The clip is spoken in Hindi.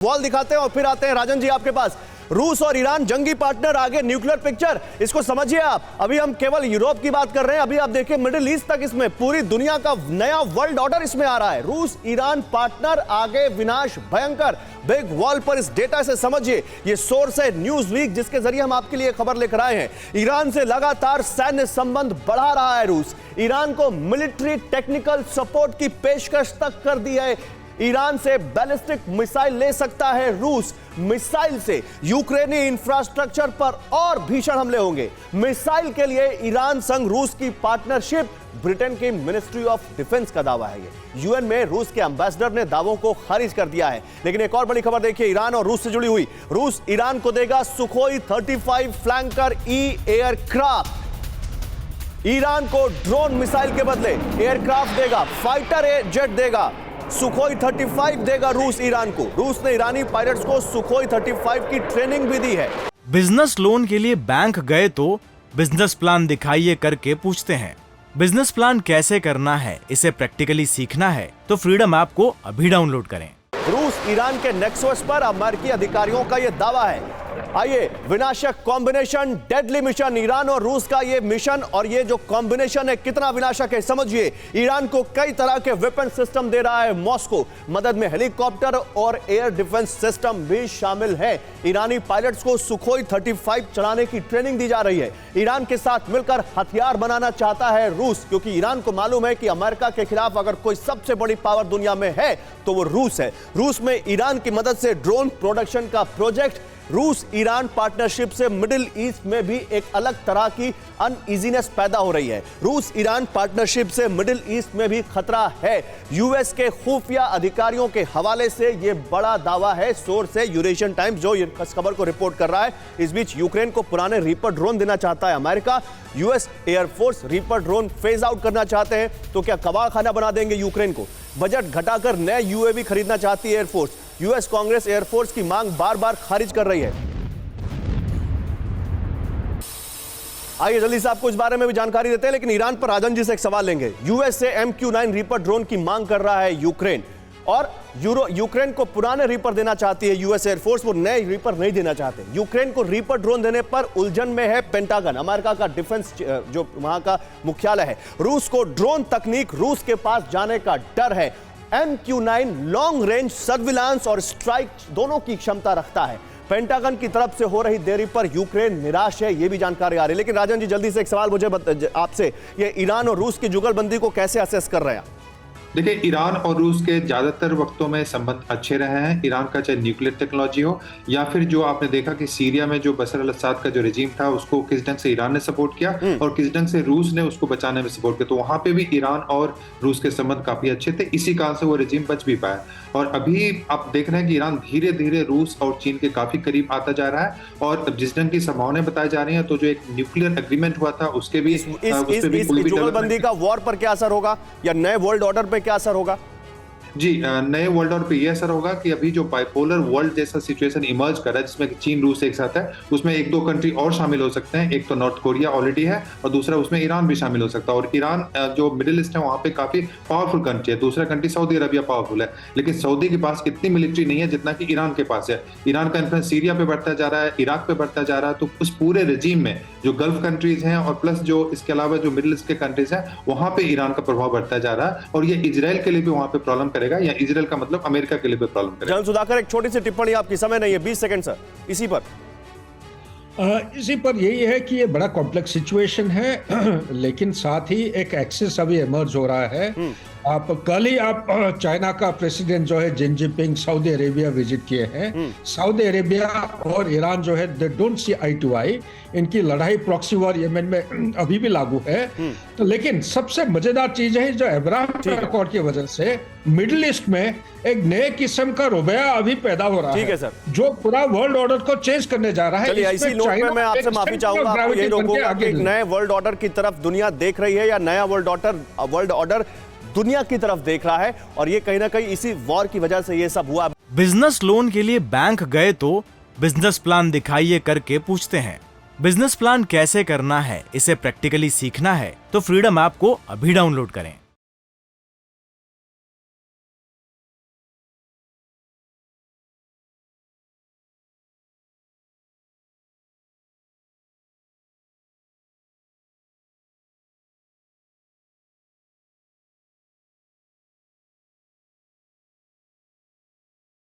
वॉल दिखाते हैं और फिर आते हैं राजन जी आपके पास। रूस और ईरान जंगी पार्टनर, आगे न्यूक्लियर पिक्चर, इसको समझिए आप। अभी हम केवल यूरोप की बात कर रहे हैं, अभी आप देखिए मिडिल ईस्ट तक, इसमें पूरी दुनिया का नया वर्ल्ड ऑर्डर इसमें आ रहा है। रूस ईरान पार्टनर, आगे विनाश भयंकर, बिग वॉल पर इस डेटा से समझिए। ये सोर्स है न्यूज वीक, जिसके जरिए हम आपके लिए खबर लेकर आए हैं। ईरान से लगातार सैन्य संबंध बढ़ा रहा है रूस। ईरान को मिलिट्री टेक्निकल सपोर्ट की पेशकश तक कर दी है। ईरान से बैलिस्टिक मिसाइल ले सकता है रूस। मिसाइल से यूक्रेनी इंफ्रास्ट्रक्चर पर और भीषण हमले होंगे। मिसाइल के लिए ईरान संग रूस की पार्टनरशिप, ब्रिटेन की मिनिस्ट्री ऑफ डिफेंस का दावा है। ये यूएन में रूस के एम्बेसडर ने दावों को खारिज कर दिया है। लेकिन एक और बड़ी खबर देखिए, ईरान और रूस से जुड़ी हुई। रूस ईरान को देगा सुखोई 35 फ्लैंकर ई एयरक्राफ्ट। ईरान को ड्रोन मिसाइल के बदले एयरक्राफ्ट देगा, फाइटर जेट देगा। सुखोई 35 देगा रूस ईरान को। रूस ने ईरानी पायलट्स को सुखोई 35 की ट्रेनिंग भी दी है। बिजनेस लोन के लिए बैंक गए तो बिजनेस प्लान दिखाइए करके पूछते हैं। बिजनेस प्लान कैसे करना है, इसे प्रैक्टिकली सीखना है तो फ्रीडम ऐप को अभी डाउनलोड करें। रूस ईरान के नेक्सस पर अमेरिकी अधिकारियों का यह दावा है। आइए, विनाशक कॉम्बिनेशन, डेडली मिशन, ईरान और रूस का ये मिशन और ये जो कॉम्बिनेशन है कितना विनाशक है समझिए। ईरान को कई तरह के वेपन सिस्टम दे रहा है मॉस्को, मदद में हेलीकॉप्टर और एयर डिफेंस सिस्टम भी शामिल है। ईरानी पायलट्स को सुखोई 35 चलाने की ट्रेनिंग दी जा रही है। ईरान के साथ मिलकर हथियार बनाना चाहता है रूस, क्योंकि ईरान को मालूम है कि अमेरिका के खिलाफ अगर कोई सबसे बड़ी पावर दुनिया में है तो वो रूस है। रूस में ईरान की मदद से ड्रोन प्रोडक्शन का प्रोजेक्ट। रूस ईरान पार्टनरशिप से मिडिल ईस्ट में भी एक अलग तरह की अनईजीनेस पैदा हो रही है। रूस ईरान पार्टनरशिप से मिडिल ईस्ट में भी खतरा है। यूएस के खुफिया अधिकारियों के हवाले से यह बड़ा दावा है। सोर्स है यूरेशियन टाइम्स, जो इस खबर को रिपोर्ट कर रहा है। इस बीच यूक्रेन को पुराने रीपर ड्रोन देना चाहता है America. US air force reaper drone phase out करना चाहते हैं तो क्या कबाड़ खाना बना देंगे यूक्रेन को। बजट घटाकर नए यूएवी खरीदना चाहती है एयरफोर्स। यूएस कांग्रेस एयरफोर्स की मांग बार बार खारिज कर रही है। आइए जल्दी से आपको इस बारे में भी जानकारी देते हैं, लेकिन ईरान पर राजन जी से एक सवाल लेंगे। यूएस से MQ-9 रीपर ड्रोन की मांग कर रहा है यूक्रेन, और यूक्रेन को पुराने रीपर देना चाहती है यूएस एयरफोर्स, वो नए रीपर नहीं देना चाहते। यूक्रेन को रीपर ड्रोन देने पर उलझन में है पेंटागन, अमेरिका का डिफेंस जो वहां का मुख्यालय है। रूस को ड्रोन तकनीक रूस के पास जाने का डर है। MQ-9 लॉन्ग रेंज सर्विलांस और स्ट्राइक दोनों की क्षमता रखता है। पेंटागन की तरफ से हो रही देरी पर यूक्रेन निराश है, यह भी जानकारी आ रही है। लेकिन राजन जी जल्दी से एक सवाल मुझे आपसे, ये ईरान और रूस की जुगलबंदी को कैसे असेस कर रहे हैं? देखिए, ईरान और रूस के ज्यादातर वक्तों में संबंध अच्छे रहे हैं। ईरान का चाहे न्यूक्लियर टेक्नोलॉजी हो या फिर जो आपने देखा कि सीरिया में जो बशर अल असद का जो रेजिम था उसको किस ढंग से ईरान ने सपोर्ट किया और किस ढंग से रूस ने उसको बचाने में सपोर्ट किया, तो वहां पे भी ईरान और रूस के संबंध काफी अच्छे थे। इसी कारण से वो रेजिम बच भी पाया। और अभी आप देख रहे हैं कि ईरान धीरे धीरे रूस और चीन के काफी करीब आता जा रहा है। और जिस ढंग की संभावनाएं बताई जा रही हैं, तो जो एक न्यूक्लियर एग्रीमेंट हुआ था उसके भी जुगलबंदी का वॉर पर क्या असर होगा या नए वर्ल्ड ऑर्डर पर क्या असर होगा? जी, नए वर्ल्ड ऑर्डर पे यह असर होगा कि अभी जो बाइपोलर वर्ल्ड जैसा सिचुएशन इमर्ज कर रहा है, जिसमें चीन रूस एक साथ है, उसमें एक दो कंट्री और शामिल हो सकते हैं। एक तो नॉर्थ कोरिया ऑलरेडी है और दूसरा उसमें ईरान भी शामिल हो सकता है। और ईरान जो मिडिल ईस्ट है वहाँ पे काफी पावरफुल कंट्री है। दूसरा कंट्री सऊदी अरबिया पावरफुल है, लेकिन सऊदी के पास इतनी मिलिट्री नहीं है जितना कि ईरान के पास है। ईरान का इन्फ्लुएंस सीरिया पे बढ़ता जा रहा है, इराक पे बढ़ता जा रहा है। तो उस पूरे रेजिम में जो गल्फ कंट्रीज हैं और प्लस जो इसके अलावा जो मिडिल ईस्ट के कंट्रीज हैं, वहाँ पे ईरान का प्रभाव बढ़ता जा रहा है। और ये इजराइल के लिए भी वहाँ पे प्रॉब्लम करेगा, या इजराइल का मतलब अमेरिका के लिए भी प्रॉब्लम करेगा। जनरल सुधाकर, एक छोटी सी टिप्पणी, आपकी समय नहीं है, 20 सेकंड सर, इसी पर यही है कि ये बड़ा कॉम्प्लेक्स सिचुएशन है, लेकिन साथ ही एक एक्सेस अभी इमर्ज हो रहा है। कल ही आप चाइना का प्रेसिडेंट जो है जिन जिनपिंग सऊदी अरेबिया विजिट किए हैं। सऊदी अरेबिया और ईरान जो है they don't see I to आई। इनकी लड़ाई प्रॉक्सी वॉर यमन में अभी भी लागू है। तो लेकिन सबसे मजेदार चीज है जो अब्राहम अकॉर्ड की वजह से मिडिल ईस्ट में एक नए किस्म का रुबया अभी पैदा हो रहा है सर, जो पूरा वर्ल्ड ऑर्डर को चेंज करने जा रहा है। इसी नोट पे मैं आपसे माफी चाहूंगा, आपको यही रोकूंगा कि नए वर्ल्ड ऑर्डर की तरफ दुनिया देख रही है या नया वर्ल्ड ऑर्डर दुनिया की तरफ देख रहा है, और ये कहीं ना कहीं इसी वॉर की वजह से ये सब हुआ। बिजनेस लोन के लिए बैंक गए तो बिजनेस प्लान दिखाइए करके पूछते हैं। बिजनेस प्लान कैसे करना है, इसे प्रैक्टिकली सीखना है तो फ्रीडम ऐप को अभी डाउनलोड करें।